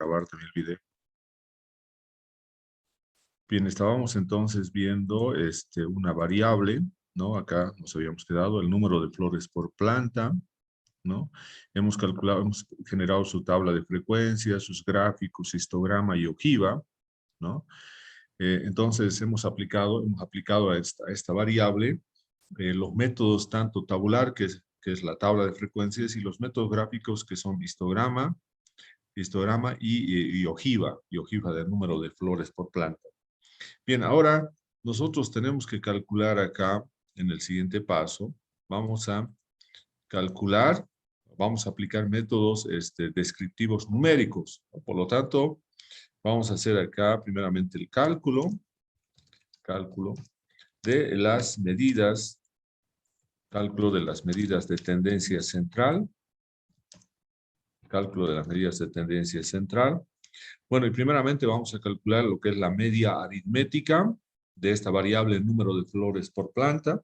grabar también el video. Bien, estábamos entonces viendo una variable, ¿no? Acá nos habíamos quedado el número de flores por planta, ¿no? Hemos calculado, hemos generado su tabla de frecuencia, sus gráficos, histograma y ojiva, ¿no? Entonces hemos aplicado a esta variable los métodos tanto tabular, que es la tabla de frecuencias, y los métodos gráficos que son histograma y ojiva del número de flores por planta. Bien, ahora nosotros tenemos que calcular acá en el siguiente paso. Vamos a calcular, vamos a aplicar métodos descriptivos numéricos. Por lo tanto, vamos a hacer acá primeramente el cálculo de las medidas, de tendencia central, Bueno, y primeramente vamos a calcular lo que es la media aritmética de esta variable número de flores por planta.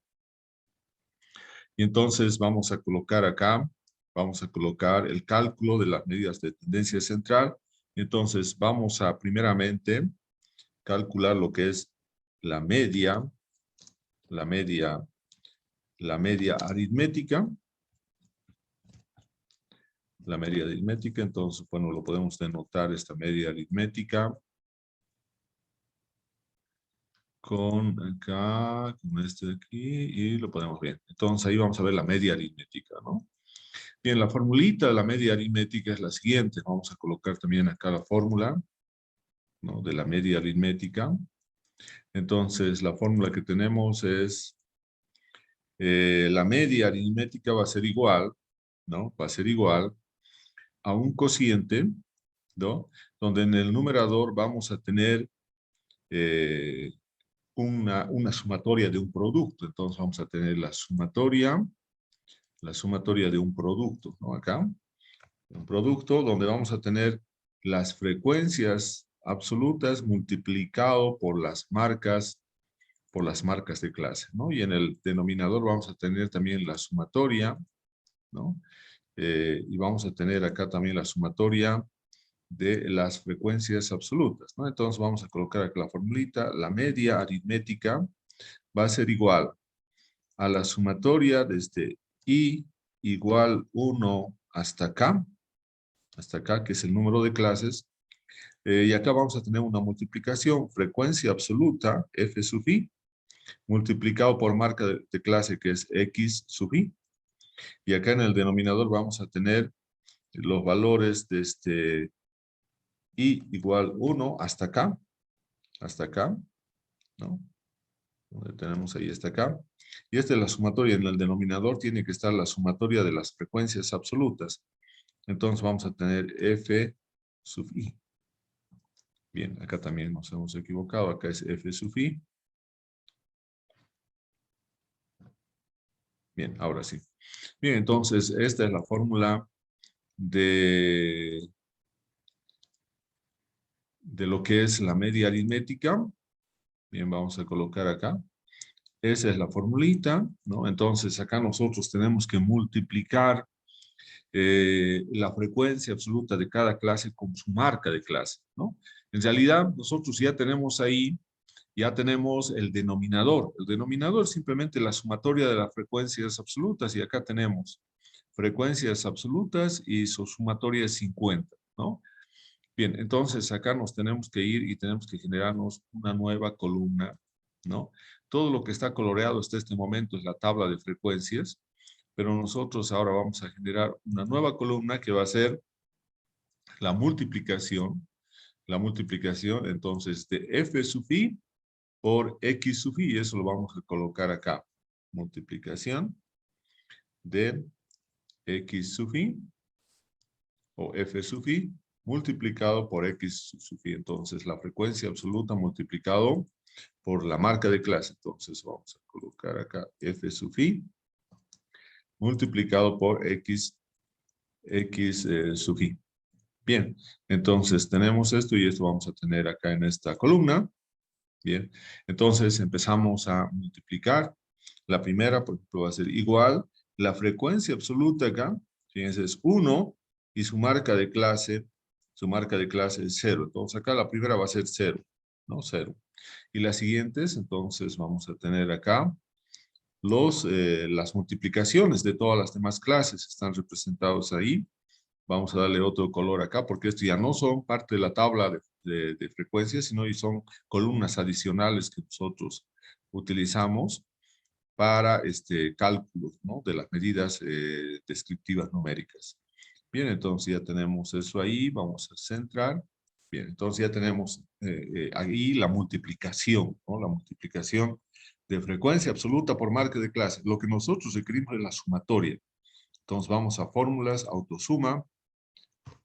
Y entonces vamos a colocar acá, el cálculo de las medidas de tendencia central. Y entonces vamos a primeramente calcular lo que es la media aritmética. Entonces, bueno, lo podemos denotar esta media aritmética con este de aquí, y lo ponemos bien. Entonces ahí vamos a ver la media aritmética, ¿no? Bien, la formulita de la media aritmética es la siguiente. Vamos a colocar también acá la fórmula, ¿no?, de la media aritmética. Entonces, la fórmula que tenemos es, la media aritmética va a ser igual, ¿no? Va a ser igual a un cociente, ¿no?, donde en el numerador vamos a tener una sumatoria de un producto. Entonces vamos a tener la sumatoria de un producto, ¿no? Acá, un producto donde vamos a tener las frecuencias absolutas multiplicado por las marcas de clase, ¿no? Y en el denominador vamos a tener también la sumatoria, ¿no? Y vamos a tener acá también la sumatoria de las frecuencias absolutas, ¿no? Entonces vamos a colocar acá la formulita. La media aritmética va a ser igual a la sumatoria desde i igual 1 hasta acá, que es el número de clases. Y acá vamos a tener una multiplicación, frecuencia absoluta, f sub i, multiplicado por marca de clase, que es x sub i. Y acá en el denominador vamos a tener los valores de i igual 1 hasta acá, ¿no? Donde tenemos ahí hasta acá. Y esta es la sumatoria. En el denominador tiene que estar la sumatoria de las frecuencias absolutas. Entonces vamos a tener f sub i. Bien, acá también nos hemos equivocado. Acá es f sub i. Bien, ahora sí. Bien, entonces esta es la fórmula de lo que es la media aritmética. Bien, vamos a colocar acá. Esa es la formulita, ¿no? Entonces acá nosotros tenemos que multiplicar la frecuencia absoluta de cada clase con su marca de clase, ¿no? En realidad nosotros ya tenemos ahí, el denominador. El denominador es simplemente la sumatoria de las frecuencias absolutas, y acá tenemos frecuencias absolutas y su sumatoria es 50, ¿no? Bien, entonces acá nos tenemos que ir y tenemos que generarnos una nueva columna, ¿no? Todo lo que está coloreado hasta este momento es la tabla de frecuencias, pero nosotros ahora vamos a generar una nueva columna que va a ser la multiplicación, entonces, de f sub i por x sub i, y eso lo vamos a colocar acá. Multiplicación de x sub i o f sub i multiplicado por x sub i. Entonces, la frecuencia absoluta multiplicado por la marca de clase. Entonces, vamos a colocar acá f sub i multiplicado por x sub i. Bien, entonces tenemos esto y esto vamos a tener acá en esta columna. Bien, entonces empezamos a multiplicar. La primera, por ejemplo, va a ser igual. La frecuencia absoluta acá, fíjense, es 1 y su marca de clase su marca de clase es 0. Entonces acá la primera va a ser 0, ¿no? 0. Y las siguientes, entonces vamos a tener acá las multiplicaciones de todas las demás clases están representados ahí. Vamos a darle otro color acá porque esto ya no son parte de la tabla de frecuencias, sino y son columnas adicionales que nosotros utilizamos para cálculos, ¿no? De las medidas descriptivas numéricas. Bien, entonces ya tenemos eso ahí. Vamos a centrar. Bien, entonces ya tenemos ahí la multiplicación, ¿no? La multiplicación de frecuencia absoluta por marca de clase. Lo que nosotros requerimos es la sumatoria. Entonces vamos a fórmulas, autosuma,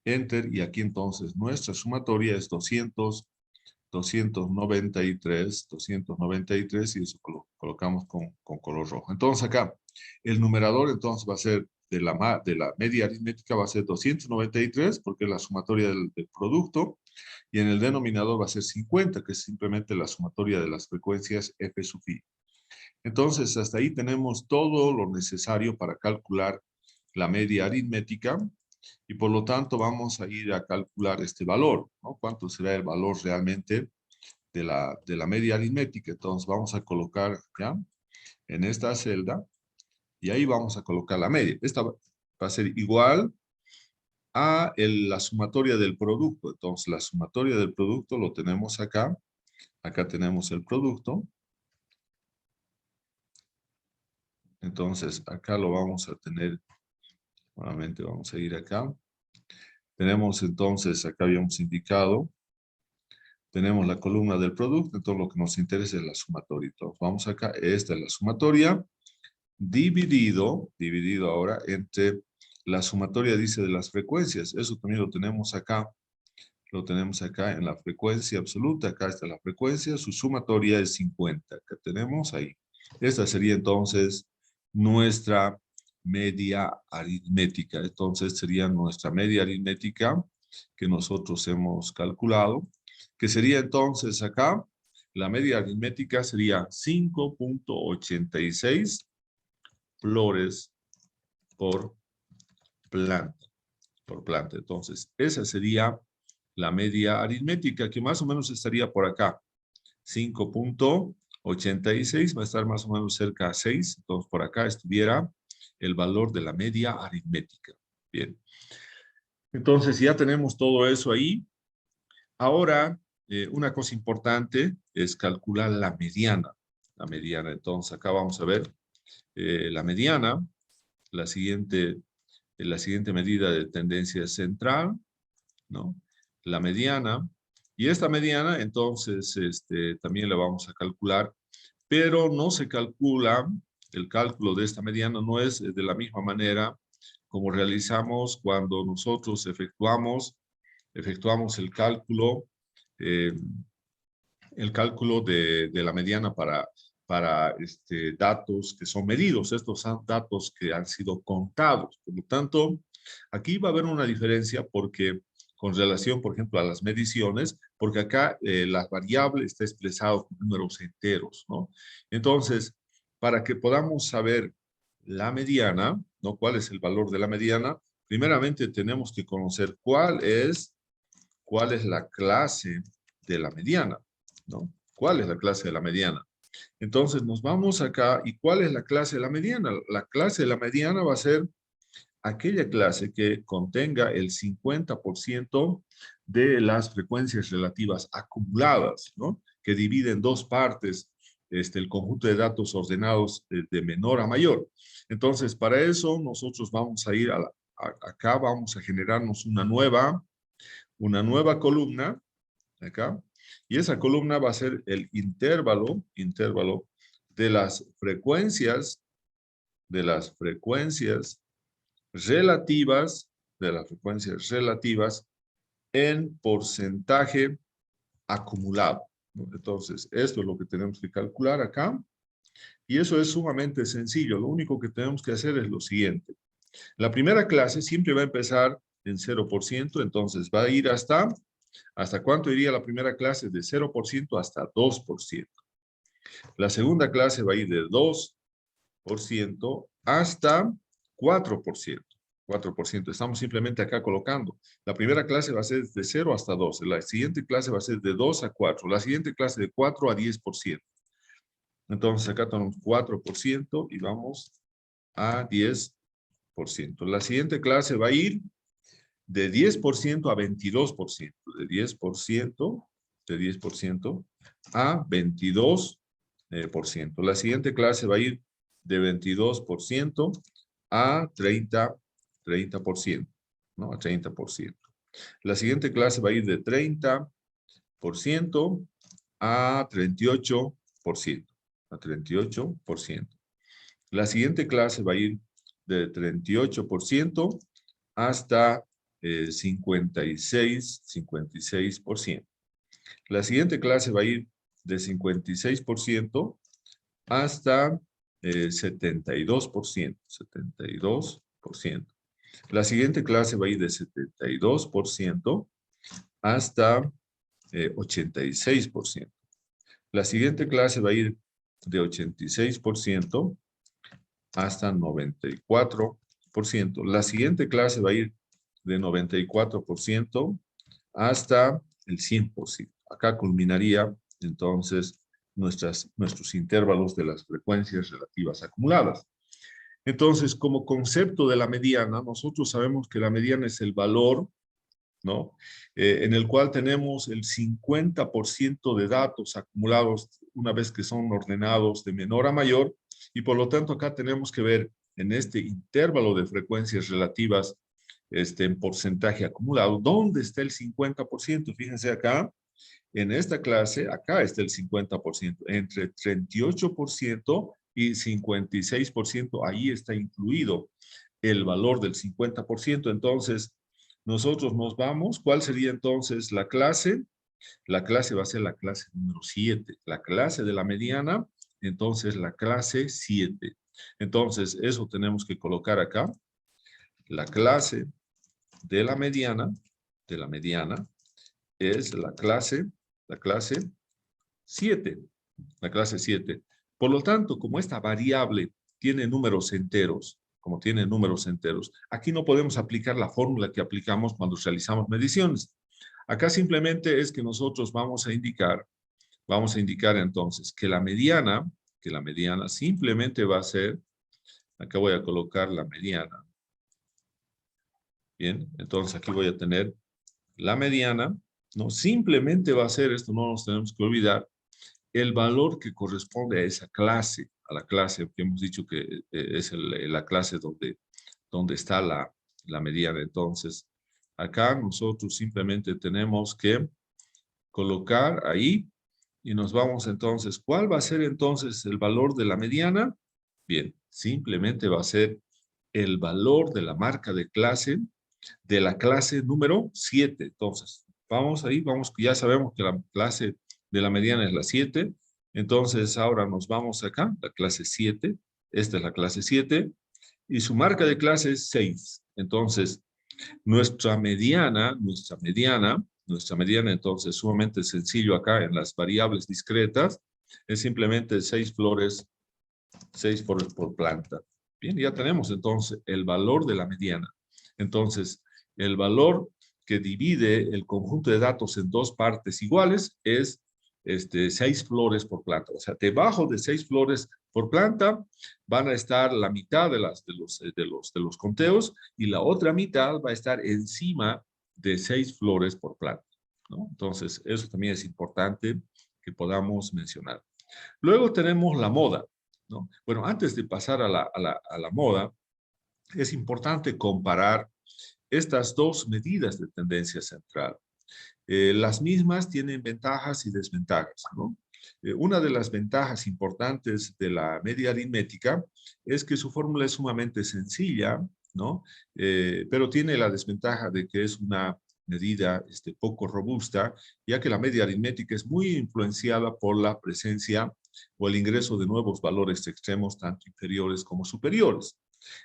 enter, y aquí entonces nuestra sumatoria es 293, y eso colocamos con color rojo. Entonces acá, el numerador entonces va a ser de la media aritmética va a ser 293, porque es la sumatoria del producto, y en el denominador va a ser 50, que es simplemente la sumatoria de las frecuencias f sub i. Entonces, hasta ahí tenemos todo lo necesario para calcular la media aritmética, y por lo tanto vamos a ir a calcular este valor, ¿no? ¿Cuánto será el valor realmente de la media aritmética? Entonces vamos a colocar ya en esta celda, y ahí vamos a colocar la media. Esta va a ser igual a la sumatoria del producto. Entonces la sumatoria del producto lo tenemos acá. Acá tenemos el producto. Entonces acá lo vamos a tener. Nuevamente vamos a ir acá. Tenemos entonces, acá habíamos indicado, tenemos la columna del producto, entonces lo que nos interesa es la sumatoria. Entonces vamos acá, esta es la sumatoria, dividido ahora entre la sumatoria, dice, de las frecuencias. Eso también lo tenemos acá en la frecuencia absoluta. Acá está la frecuencia, su sumatoria es 50, que tenemos ahí. Esta sería entonces nuestra media aritmética. Entonces sería nuestra media aritmética que nosotros hemos calculado, que sería entonces acá, la media aritmética sería 5.86 flores por planta. Entonces, esa sería la media aritmética, que más o menos estaría por acá. 5.86 va a estar más o menos cerca a 6. Entonces, por acá estuviera el valor de la media aritmética. Bien. Entonces, ya tenemos todo eso ahí. Ahora, una cosa importante es calcular la mediana. La mediana. Entonces, acá vamos a ver la mediana. La siguiente medida de tendencia central, ¿no? La mediana. Y esta mediana, entonces, también la vamos a calcular, pero no se calcula, el cálculo de esta mediana no es de la misma manera como realizamos cuando nosotros efectuamos eh, el cálculo de la mediana para datos que son medidos. Estos son datos que han sido contados. Por lo tanto, aquí va a haber una diferencia porque con relación, por ejemplo, a las mediciones, porque acá la variable está expresada con números enteros, ¿no? Entonces, para que podamos saber la mediana, ¿no? ¿Cuál es el valor de la mediana? Primeramente tenemos que conocer cuál es la clase de la mediana, ¿no? ¿Cuál es la clase de la mediana? Entonces nos vamos acá, ¿y cuál es la clase de la mediana? La clase de la mediana va a ser aquella clase que contenga el 50% de las frecuencias relativas acumuladas, ¿no? Que divide en dos partes el conjunto de datos ordenados de menor a mayor. Entonces, para eso nosotros vamos a ir acá, vamos a generarnos una nueva columna, acá, y esa columna va a ser el intervalo de las frecuencias relativas, en porcentaje acumulado, ¿no? Entonces, esto es lo que tenemos que calcular acá, y eso es sumamente sencillo. Lo único que tenemos que hacer es lo siguiente. La primera clase siempre va a empezar en 0%, entonces va a ir ¿hasta cuánto iría la primera clase? De 0% hasta 2%. La segunda clase va a ir de 2% hasta 4%. 4%. Estamos simplemente acá colocando. La primera clase va a ser de 0 hasta 12. La siguiente clase va a ser de 2 a 4. La siguiente clase de 4 a 10%. Entonces acá tenemos 4% y vamos a 10%. La siguiente clase va a ir de 10% a 22%. De 10% a 22%. La siguiente clase va a ir de 22% a 30%, ¿no? A 30%. La siguiente clase va a ir de 30% a 38%. A 38%. La siguiente clase va a ir de 38% hasta 56%. La siguiente clase va a ir de 56% hasta 72%. 72%. La siguiente clase va a ir de 72% hasta 86%. La siguiente clase va a ir de 86% hasta 94%. La siguiente clase va a ir de 94% hasta el 100%. Acá culminaría entonces nuestros intervalos de las frecuencias relativas acumuladas. Entonces, como concepto de la mediana, nosotros sabemos que la mediana es el valor, ¿no? En el cual tenemos el 50% de datos acumulados una vez que son ordenados de menor a mayor, y por lo tanto acá tenemos que ver en este intervalo de frecuencias relativas en porcentaje acumulado, ¿dónde está el 50%? Fíjense acá, en esta clase, acá está el 50%, entre 38% y 56%, ahí está incluido el valor del 50%. Entonces, nosotros nos vamos, ¿cuál sería entonces la clase? La clase va a ser la clase número 7, la clase de la mediana, entonces la clase 7. Entonces, eso tenemos que colocar acá, la clase de la mediana es la clase 7, la clase 7. Por lo tanto, como esta variable tiene números enteros, como tiene números enteros, aquí no podemos aplicar la fórmula que aplicamos cuando realizamos mediciones. Acá simplemente es que nosotros vamos a indicar entonces que la mediana simplemente va a ser, acá voy a colocar la mediana. Bien, entonces aquí voy a tener la mediana, ¿no? Simplemente va a ser, esto no nos tenemos que olvidar, el valor que corresponde a esa clase, a la clase que hemos dicho que es la clase donde está la mediana. Entonces, acá nosotros simplemente tenemos que colocar ahí y nos vamos entonces, ¿cuál va a ser entonces el valor de la mediana? Bien, simplemente va a ser el valor de la marca de clase de la clase número 7. Entonces, vamos ahí, ya sabemos que la clase de la mediana es la 7. Entonces, ahora nos vamos acá, la clase 7. Esta es la clase 7. Y su marca de clase es 6. Entonces, nuestra mediana, entonces, sumamente sencillo acá en las variables discretas, es simplemente 6 flores por planta. Bien, ya tenemos entonces el valor de la mediana. Entonces, el valor que divide el conjunto de datos en dos partes iguales es 6 flores por planta. O sea, debajo de 6 flores por planta van a estar la mitad de los conteos y la otra mitad va a estar encima de 6 flores por planta, ¿no? Entonces, eso también es importante que podamos mencionar. Luego tenemos la moda, ¿no? Bueno, antes de pasar a la moda, es importante comparar estas dos medidas de tendencia central. Las mismas tienen ventajas y desventajas, ¿no? Una de las ventajas importantes de la media aritmética es que su fórmula es sumamente sencilla, ¿no? Pero tiene la desventaja de que es una medida poco robusta, ya que la media aritmética es muy influenciada por la presencia o el ingreso de nuevos valores extremos, tanto inferiores como superiores.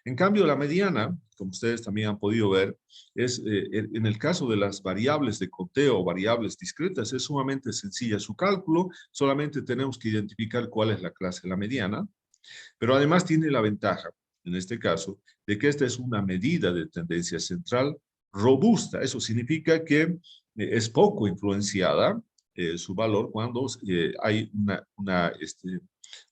En cambio, la mediana, como ustedes también han podido ver, en el caso de las variables de conteo o variables discretas, es sumamente sencilla su cálculo, solamente tenemos que identificar cuál es la clase de la mediana, pero además tiene la ventaja en este caso, de que esta es una medida de tendencia central robusta. Eso significa que es poco influenciada su valor cuando hay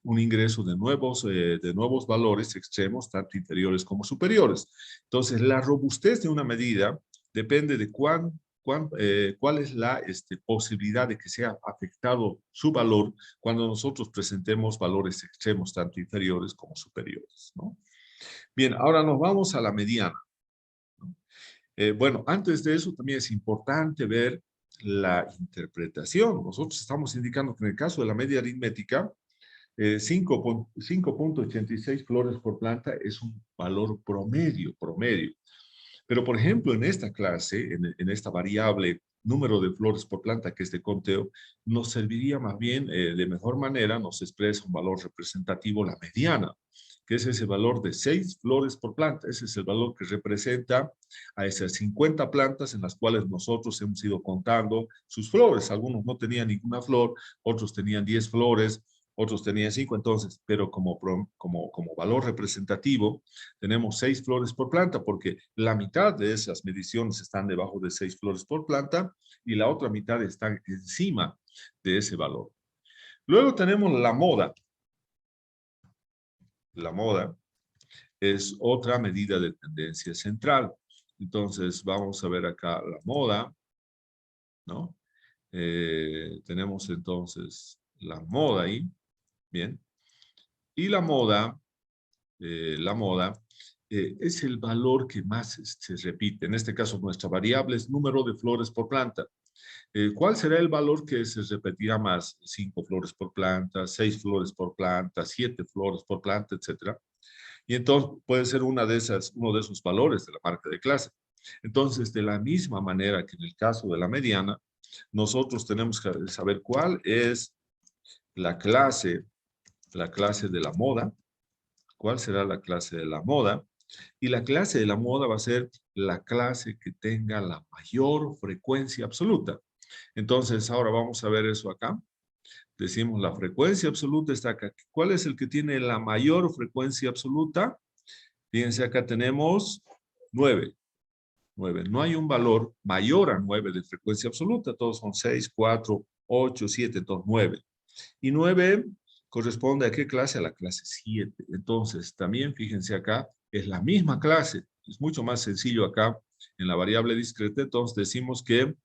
un ingreso de nuevos valores extremos, tanto inferiores como superiores. Entonces, la robustez de una medida depende de cuál es la posibilidad de que sea afectado su valor cuando nosotros presentemos valores extremos, tanto inferiores como superiores, ¿no? Bien, ahora nos vamos a la mediana. Bueno, antes de eso también es importante ver la interpretación. Nosotros estamos indicando que en el caso de la media aritmética, 5.86 flores por planta es un valor promedio. Pero, por ejemplo, en esta clase, en esta variable número de flores por planta que es de conteo, nos serviría más bien de mejor manera, nos expresa un valor representativo la mediana, que es ese valor de 6 flores por planta. Ese es el valor que representa a esas 50 plantas en las cuales nosotros hemos ido contando sus flores. Algunos no tenían ninguna flor, otros tenían 10 flores, otros tenían 5, entonces, pero como valor representativo, tenemos 6 flores por planta, porque la mitad de esas mediciones están debajo de 6 flores por planta y la otra mitad está encima de ese valor. Luego tenemos la moda. La moda es otra medida de tendencia central. Entonces, vamos a ver acá la moda, ¿no? Tenemos entonces la moda ahí, bien. Y la moda es el valor que más se repite. En este caso, nuestra variable es número de flores por planta. ¿Cuál será el valor que se repetirá más? 5 flores por planta, 6 flores por planta, 7 flores por planta, etcétera. Y entonces puede ser uno de esos valores de la marca de clase. Entonces, de la misma manera que en el caso de la mediana, nosotros tenemos que saber cuál es la clase de la moda, cuál será la clase de la moda, y la clase de la moda va a ser la clase que tenga la mayor frecuencia absoluta. Entonces, ahora vamos a ver eso acá. Decimos la frecuencia absoluta está acá. ¿Cuál es el que tiene la mayor frecuencia absoluta? Fíjense, acá tenemos 9. 9. No hay un valor mayor a 9 de frecuencia absoluta. Todos son 6, 4, 8, 7, entonces 9. Y 9 corresponde a qué clase? A la clase 7. Entonces, también fíjense acá, es la misma clase. Es mucho más sencillo acá en la variable discreta. Entonces, decimos que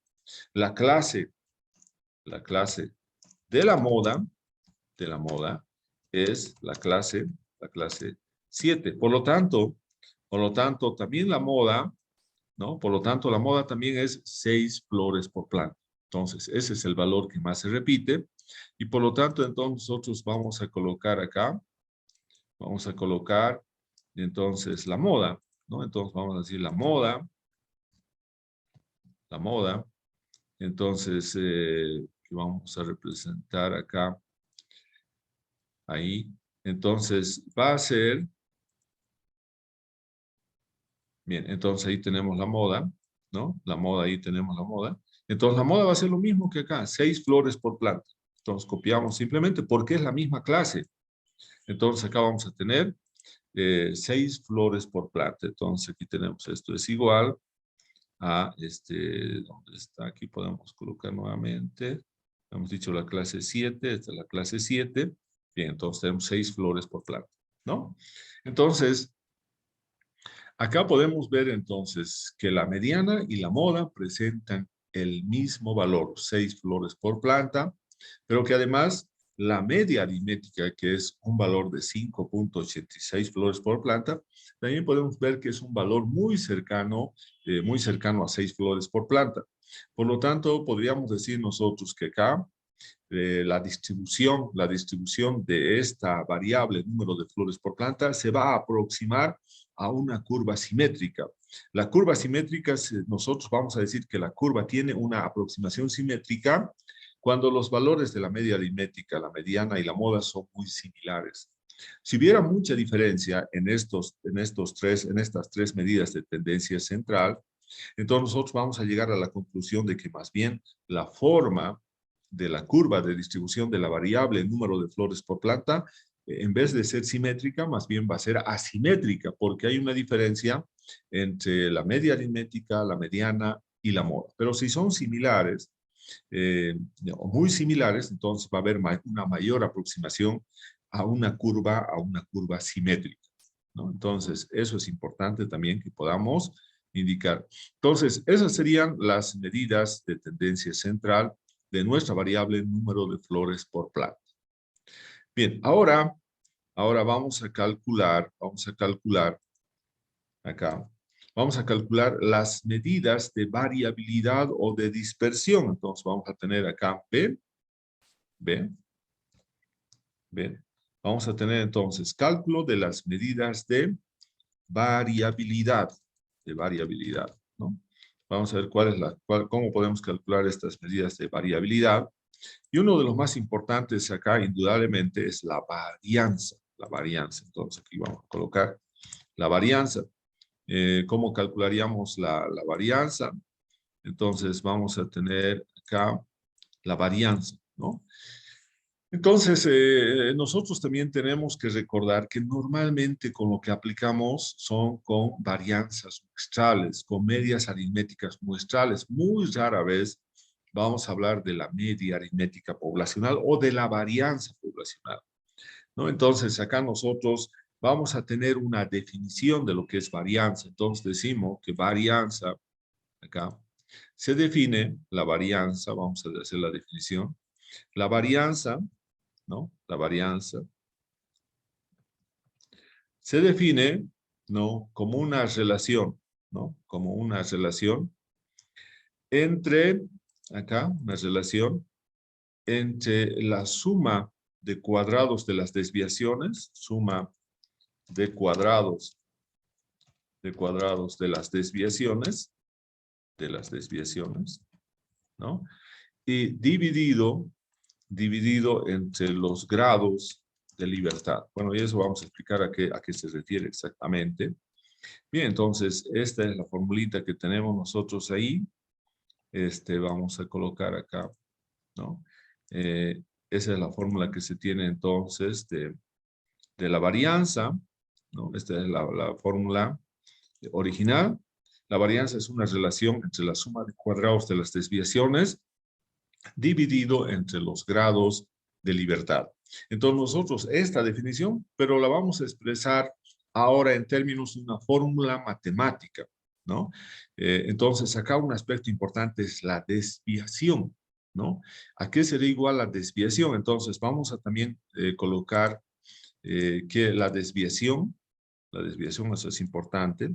la clase de la moda es la clase 7. Por lo tanto, también la moda, ¿no? Por lo tanto, la moda también es 6 flores por planta. Entonces, ese es el valor que más se repite. Y por lo tanto, entonces nosotros vamos a colocar acá, entonces la moda, ¿no? Entonces vamos a decir la moda, entonces que vamos a representar acá, ahí. Entonces va a ser, bien, entonces ahí tenemos la moda, ¿no? La moda, ahí tenemos la moda. Entonces la moda va a ser lo mismo que acá, 6 flores por planta. Entonces copiamos simplemente porque es la misma clase. Entonces acá vamos a tener 6 flores por planta. Entonces aquí tenemos esto es igual a ¿dónde está? Aquí podemos colocar nuevamente. Hemos dicho la clase 7, esta es la clase 7. Bien, entonces tenemos 6 flores por planta, ¿no? Entonces, acá podemos ver entonces que la mediana y la moda presentan el mismo valor, 6 flores por planta, pero que además la media aritmética, que es un valor de 5.86 flores por planta, también podemos ver que es un valor muy cercano a 6 flores por planta. Por lo tanto, podríamos decir nosotros que acá la distribución de esta variable número de flores por planta se va a aproximar a una curva simétrica. La curva simétrica, nosotros vamos a decir que la curva tiene una aproximación simétrica cuando los valores de la media aritmética, la mediana y la moda son muy similares. Si hubiera mucha diferencia en estas tres medidas de tendencia central, entonces nosotros vamos a llegar a la conclusión de que más bien la forma de la curva de distribución de la variable número de flores por planta en vez de ser simétrica, más bien va a ser asimétrica, porque hay una diferencia entre la media aritmética, la mediana y la moda. Pero si son similares, o muy similares, entonces va a haber una mayor aproximación a una curva simétrica, ¿no? Entonces, eso es importante también que podamos indicar. Entonces, esas serían las medidas de tendencia central de nuestra variable número de flores por planta. Bien, ahora vamos a calcular acá, vamos a calcular las medidas de variabilidad o de dispersión. Entonces, vamos a tener acá B. Vamos a tener entonces cálculo de las medidas de variabilidad, ¿no? Vamos a ver cómo podemos calcular estas medidas de variabilidad. Y uno de los más importantes acá, indudablemente, es la varianza. Entonces, aquí vamos a colocar la varianza. ¿Cómo calcularíamos la varianza? Entonces, vamos a tener acá la varianza, ¿no? Entonces, nosotros también tenemos que recordar que normalmente con lo que aplicamos son con varianzas muestrales, con medias aritméticas muestrales. Muy rara vez vamos a hablar de la media aritmética poblacional o de la varianza poblacional, ¿no? Entonces, acá nosotros vamos a tener una definición de lo que es varianza. Entonces, decimos que varianza, acá, se define la varianza, vamos a hacer la definición. La varianza, ¿no? La varianza se define, ¿no? Como una relación, ¿no? Como una relación entre, acá, una relación entre la suma de cuadrados de las desviaciones, suma de cuadrados de las desviaciones, ¿no? Y dividido entre los grados de libertad. Bueno, y eso vamos a explicar a qué se refiere exactamente. Bien, entonces, esta es la formulita que tenemos nosotros ahí. Vamos a colocar acá, ¿no? Esa es la fórmula que se tiene entonces de la varianza, ¿no? Esta es la fórmula original. La varianza es una relación entre la suma de cuadrados de las desviaciones dividido entre los grados de libertad. Entonces nosotros esta definición, pero la vamos a expresar ahora en términos de una fórmula matemática, ¿no? Entonces acá un aspecto importante es la desviación, ¿no? ¿A qué sería igual la desviación? Entonces vamos a también colocar que la desviación, eso es importante,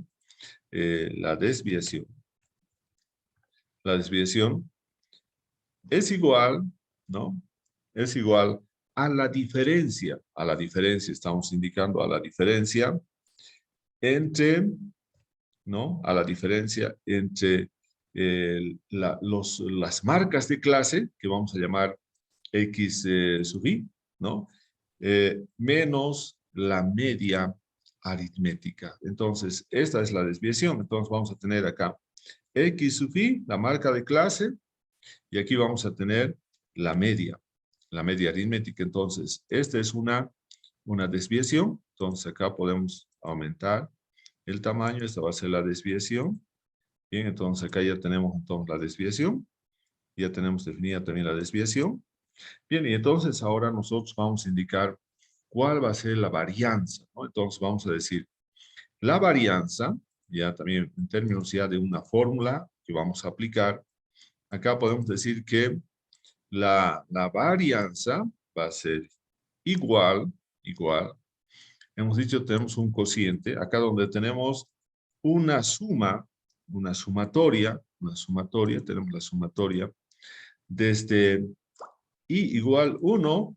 la desviación es igual, ¿no? Es igual a la diferencia, estamos indicando a la diferencia entre, ¿no? A la diferencia entre las marcas de clase, que vamos a llamar X sub I, ¿no? Menos la media aritmética. Entonces, esta es la desviación. Entonces, vamos a tener acá X sub I, la marca de clase, y aquí vamos a tener la media aritmética. Entonces, esta es una desviación. Entonces, acá podemos aumentar el tamaño. Esta va a ser la desviación. Bien, entonces acá ya tenemos entonces la desviación. Ya tenemos definida también la desviación. Bien, y entonces ahora nosotros vamos a indicar cuál va a ser la varianza, ¿no? Entonces vamos a decir, la varianza, ya también en términos ya de una fórmula que vamos a aplicar, acá podemos decir que la varianza va a ser igual, hemos dicho tenemos un cociente, acá donde tenemos una sumatoria, tenemos la sumatoria desde i igual 1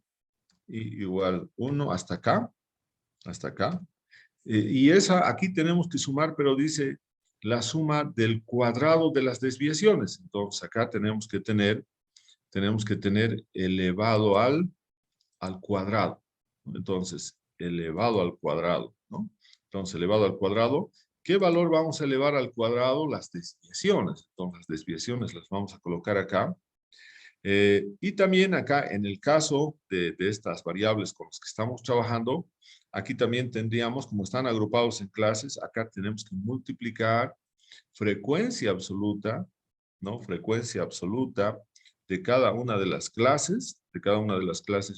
hasta acá, y esa aquí tenemos que sumar, pero dice la suma del cuadrado de las desviaciones. Entonces acá tenemos que tener elevado al cuadrado. Entonces, elevado al cuadrado, ¿no? Entonces, elevado al cuadrado, ¿qué valor vamos a elevar al cuadrado? Las desviaciones. Entonces, las desviaciones las vamos a colocar acá. Y también acá, en el caso de estas variables con las que estamos trabajando, aquí también tendríamos, como están agrupados en clases, acá tenemos que multiplicar frecuencia absoluta, ¿no? Frecuencia absoluta de cada una de las clases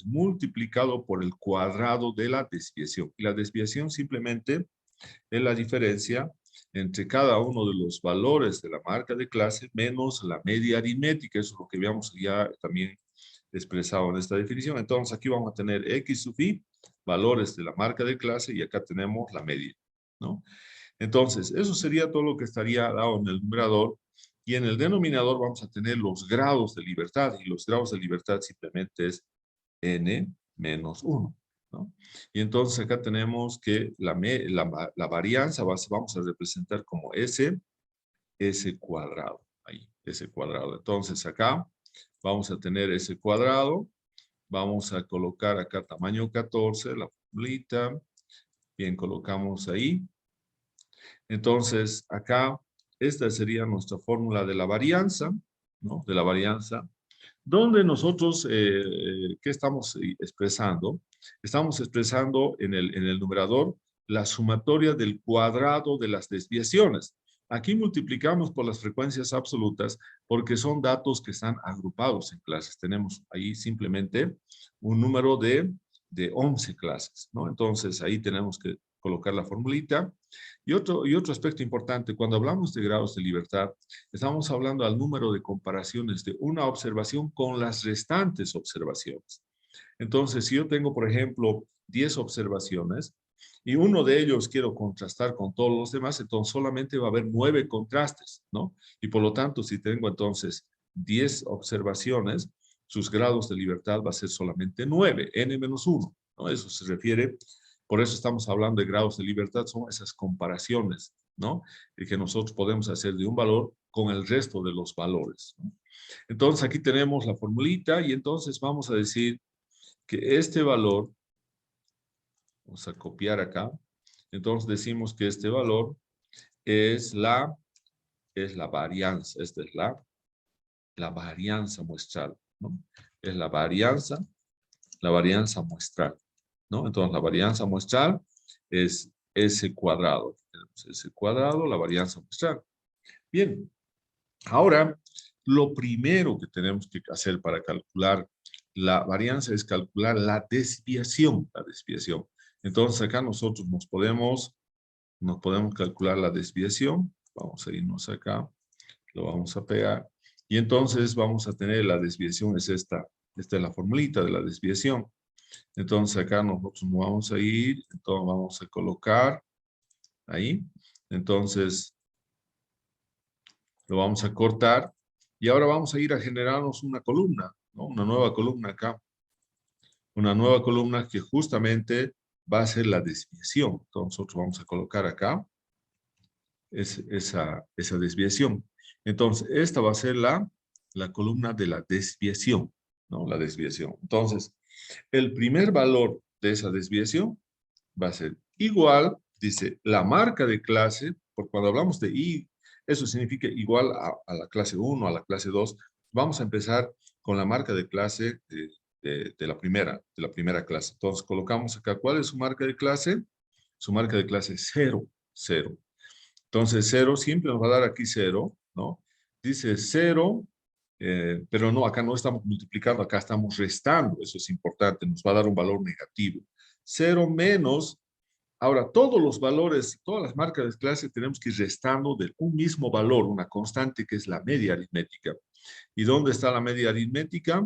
multiplicado por el cuadrado de la desviación. Y la desviación simplemente es la diferencia entre cada uno de los valores de la marca de clase menos la media aritmética. Eso es lo que habíamos ya también expresado en esta definición. Entonces aquí vamos a tener x sub i, valores de la marca de clase, y acá tenemos la media, ¿no? Entonces, eso sería todo lo que estaría dado en el numerador, y en el denominador vamos a tener los grados de libertad, y los grados de libertad simplemente es n menos 1, ¿no? Y entonces acá tenemos que la varianza vamos a representar como s cuadrado, ahí, s cuadrado. Entonces acá vamos a tener s cuadrado, vamos a colocar acá tamaño 14, la formulita, bien, colocamos ahí. Entonces, acá, esta sería nuestra fórmula de la varianza, ¿no? De la varianza, donde nosotros, ¿qué estamos expresando? Estamos expresando en el numerador la sumatoria del cuadrado de las desviaciones. Aquí multiplicamos por las frecuencias absolutas porque son datos que están agrupados en clases. Tenemos ahí simplemente un número de 11 clases, ¿no? Entonces, ahí tenemos que colocar la formulita. Y otro aspecto importante, cuando hablamos de grados de libertad, estamos hablando al número de comparaciones de una observación con las restantes observaciones. Entonces, si yo tengo, por ejemplo, 10 observaciones y uno de ellos quiero contrastar con todos los demás, entonces solamente va a haber 9 contrastes, ¿no? Y por lo tanto, si tengo entonces 10 observaciones, sus grados de libertad va a ser solamente 9, n-1, ¿no? Eso se refiere, por eso estamos hablando de grados de libertad, son esas comparaciones, ¿no? Que nosotros podemos hacer de un valor con el resto de los valores, ¿no? Entonces aquí tenemos la formulita y entonces vamos a decir que este valor, vamos a copiar acá, entonces decimos que este valor es la varianza, esta es la varianza muestral, ¿no? Es la varianza muestral, ¿no? Entonces la varianza muestral es S cuadrado. Tenemos S cuadrado, la varianza muestral. Bien, ahora lo primero que tenemos que hacer para calcular la varianza es calcular la desviación, Entonces acá nosotros nos podemos calcular la desviación. Vamos a irnos acá, lo vamos a pegar. Y entonces vamos a tener la desviación, es esta es la formulita de la desviación. Entonces acá nosotros nos vamos a ir, entonces vamos a colocar ahí. Entonces lo vamos a cortar y ahora vamos a ir a generarnos una columna, ¿no? Una nueva columna acá. Una nueva columna que justamente va a ser la desviación. Entonces nosotros vamos a colocar acá esa desviación. Entonces esta va a ser la columna de la desviación, ¿no? La desviación. Entonces el primer valor de esa desviación va a ser igual, dice, la marca de clase, porque cuando hablamos de I, eso significa igual a la clase 1, a la clase 2. Vamos a empezar con la marca de clase de la primera clase. Entonces, colocamos acá, ¿cuál es su marca de clase? Su marca de clase es 0, 0. Entonces, 0 siempre nos va a dar aquí 0, ¿no? Dice 0, pero no, acá no estamos multiplicando, acá estamos restando. Eso es importante, nos va a dar un valor negativo. 0 menos. Ahora, todos los valores, todas las marcas de clase tenemos que ir restando de un mismo valor, una constante que es la media aritmética. ¿Y dónde está la media aritmética?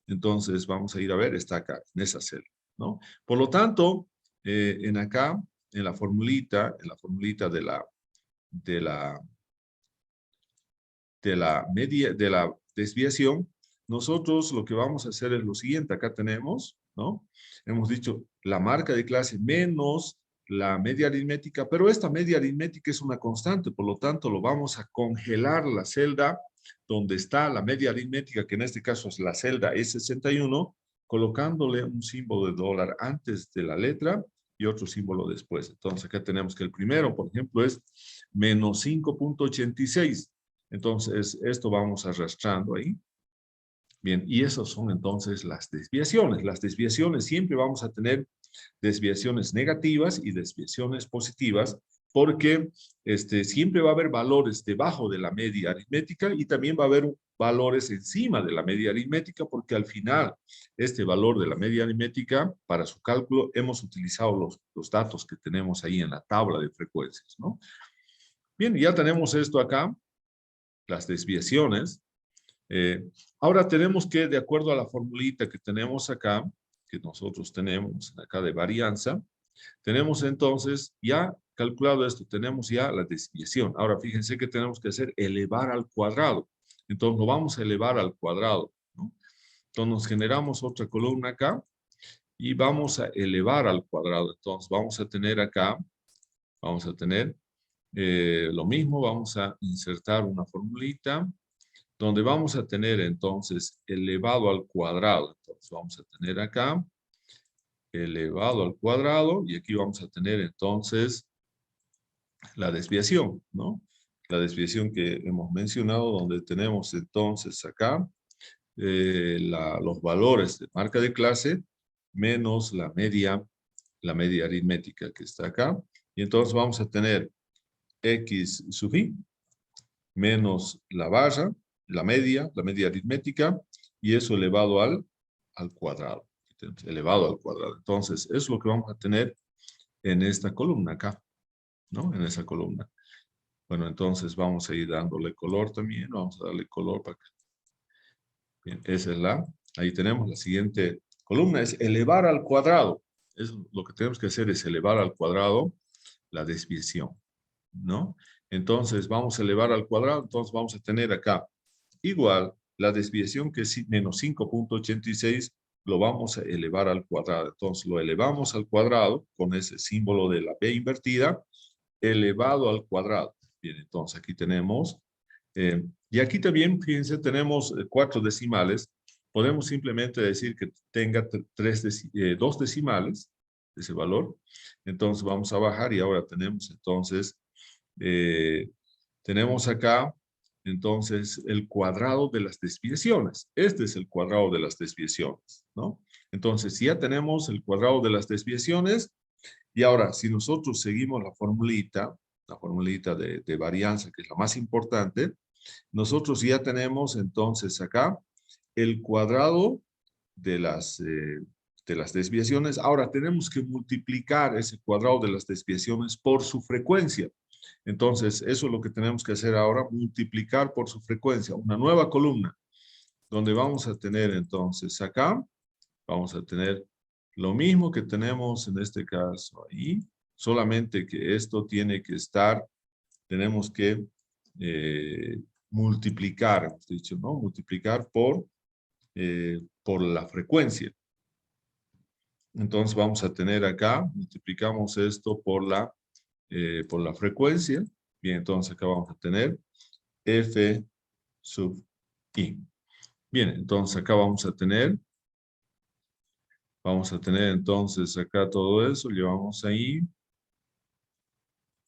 Entonces, vamos a ir a ver, está acá, en esa celda, ¿no? Por lo tanto, en acá, en la formulita de la, de la desviación, nosotros lo que vamos a hacer es lo siguiente. Acá tenemos, ¿no? Hemos dicho la marca de clase menos la media aritmética, pero esta media aritmética es una constante, por lo tanto lo vamos a congelar la celda donde está la media aritmética, que en este caso es la celda E61, colocándole un símbolo de dólar antes de la letra y otro símbolo después. Entonces acá tenemos que el primero, por ejemplo, es menos 5.86. Entonces esto vamos arrastrando ahí. Bien, y esas son entonces las desviaciones. Las desviaciones siempre vamos a tener desviaciones negativas y desviaciones positivas, porque siempre va a haber valores debajo de la media aritmética y también va a haber valores encima de la media aritmética, porque al final este valor de la media aritmética, para su cálculo, hemos utilizado los datos que tenemos ahí en la tabla de frecuencias, ¿no? Bien, ya tenemos esto acá, las desviaciones. Ahora tenemos que, de acuerdo a la formulita que tenemos acá, que nosotros tenemos acá de varianza, tenemos entonces ya calculado esto, tenemos ya la desviación. Ahora fíjense que tenemos que hacer elevar al cuadrado. Entonces lo vamos a elevar al cuadrado, ¿no? Entonces nos generamos otra columna acá y vamos a elevar al cuadrado. Entonces vamos a tener acá, vamos a tener lo mismo, vamos a insertar una formulita donde vamos a tener entonces elevado al cuadrado. Entonces vamos a tener acá elevado al cuadrado y aquí vamos a tener entonces la desviación, ¿no? La desviación que hemos mencionado, donde tenemos entonces acá los valores de marca de clase menos la media aritmética que está acá. Y entonces vamos a tener x sub i menos la barra, la media aritmética, y eso elevado al cuadrado. Elevado al cuadrado. Entonces, eso es lo que vamos a tener en esta columna acá, ¿no? En esa columna. Bueno, entonces vamos a ir dándole color también. Vamos a darle color para que... Bien, esa es ahí tenemos la siguiente columna, es elevar al cuadrado. Lo que tenemos que hacer es elevar al cuadrado la desviación, ¿no? Entonces vamos a elevar al cuadrado, entonces vamos a tener acá igual la desviación que es menos 5.86, lo vamos a elevar al cuadrado. Entonces lo elevamos al cuadrado con ese símbolo de la b invertida, elevado al cuadrado. Bien, entonces aquí tenemos, y aquí también, fíjense, tenemos 4 decimales. Podemos simplemente decir que tenga 2 decimales, ese valor. Entonces vamos a bajar y ahora tenemos entonces, tenemos acá entonces el cuadrado de las desviaciones. Este es el cuadrado de las desviaciones, ¿no? Entonces, si ya tenemos el cuadrado de las desviaciones, y ahora, si nosotros seguimos la formulita de varianza, que es la más importante, nosotros ya tenemos entonces acá el cuadrado de las desviaciones. Ahora, tenemos que multiplicar ese cuadrado de las desviaciones por su frecuencia. Entonces, eso es lo que tenemos que hacer ahora, multiplicar por su frecuencia, una nueva columna, donde vamos a tener entonces acá, vamos a tener lo mismo que tenemos en este caso ahí, solamente que esto tiene que estar, tenemos que multiplicar, hemos dicho, ¿no? Multiplicar por la frecuencia. Entonces vamos a tener acá, multiplicamos esto por la frecuencia. Bien, entonces acá vamos a tener f sub i. Bien, entonces acá vamos a tener entonces acá todo eso, llevamos ahí.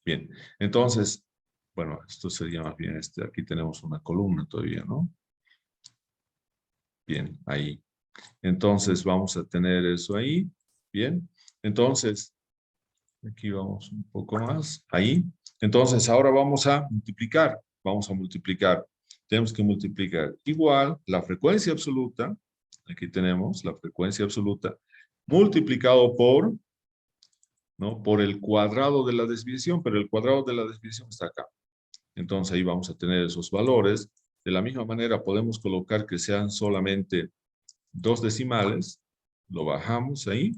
Bien, entonces, bueno, esto sería más bien aquí tenemos una columna todavía, ¿no? Bien, ahí. Entonces vamos a tener eso ahí. Bien, entonces, aquí vamos un poco más, ahí. Entonces ahora vamos a multiplicar, tenemos que multiplicar igual la frecuencia absoluta, aquí tenemos la frecuencia absoluta, multiplicado por, ¿no? Por el cuadrado de la desviación, pero el cuadrado de la desviación está acá. Entonces ahí vamos a tener esos valores. De la misma manera podemos colocar que sean solamente 2 decimales, lo bajamos ahí.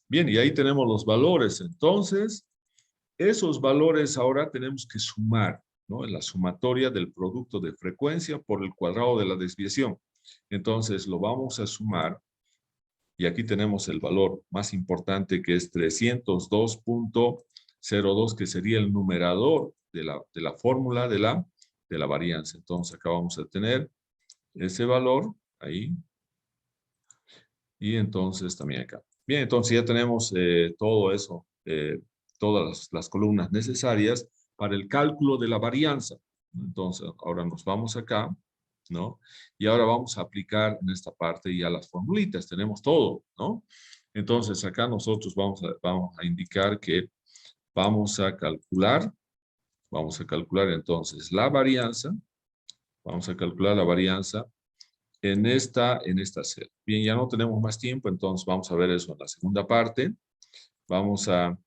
Bien, y ahí tenemos los valores. Entonces, esos valores ahora tenemos que sumar, ¿no? En la sumatoria del producto de frecuencia por el cuadrado de la desviación. Entonces, lo vamos a sumar. Y aquí tenemos el valor más importante, que es 302.02, que sería el numerador de la fórmula de la varianza. Entonces, acá vamos a tener ese valor ahí. Y entonces también acá. Bien, entonces ya tenemos todo eso, todas las columnas necesarias para el cálculo de la varianza. Entonces, ahora nos vamos acá. ¿no? Y ahora vamos a aplicar en esta parte ya las formulitas, tenemos todo, ¿no? Entonces acá nosotros vamos a indicar que vamos a calcular entonces la varianza, vamos a calcular la varianza en esta celda. Bien, ya no tenemos más tiempo, entonces vamos a ver eso en la segunda parte. Vamos a